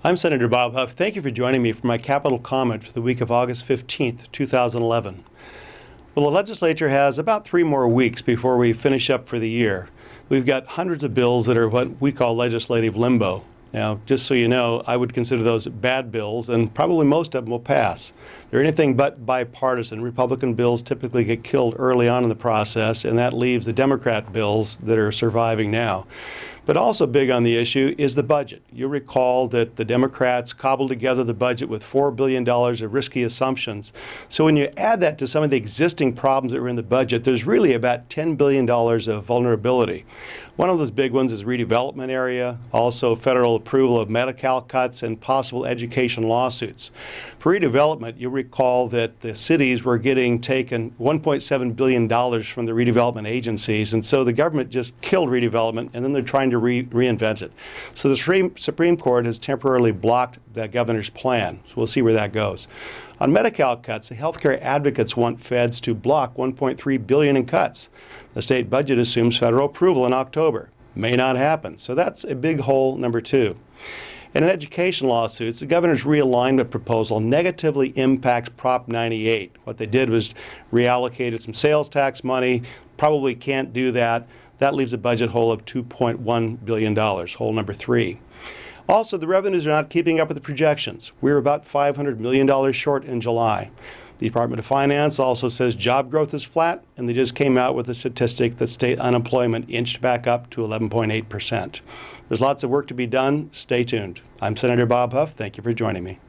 I'm Senator Bob Huff. Thank you for joining me for my Capitol comment for the week of August 15th, 2011. Well, the legislature has about 3 more weeks before we finish up for the year. We've got hundreds of bills that are what we call legislative limbo. Now, just so you know, I would consider those bad bills, and probably most of them will pass. They're anything but bipartisan. Republican bills typically get killed early on in the process, and that leaves the Democrat bills that are surviving now. But also big on the issue is the budget. You'll recall that the Democrats cobbled together the budget with $4 billion of risky assumptions. So when you add that to some of the existing problems that were in the budget, there's really about $10 billion of vulnerability. One of those big ones is redevelopment area, also federal approval of Medi-Cal cuts and possible education lawsuits. For redevelopment, you'll recall that the cities were getting taken $1.7 billion from the redevelopment agencies, and so the government just killed redevelopment, and then they're trying to reinvent it. So the Supreme Court has temporarily blocked the governor's plan, so we'll see where that goes. On Medi-Cal cuts, the healthcare advocates want feds to block $1.3 billion in cuts. The state budget assumes federal approval in October. May not happen, so that's a big hole number 2. And in education lawsuits, the governor's realignment proposal negatively impacts Prop 98. What they did was reallocated some sales tax money, probably can't do that. That leaves a budget hole of $2.1 billion, hole number 3. Also, the revenues are not keeping up with the projections. We're about $500 million short in July. The Department of Finance also says job growth is flat, and they just came out with a statistic that state unemployment inched back up to 11.8%. There's lots of work to be done. Stay tuned. I'm Senator Bob Huff. Thank you for joining me.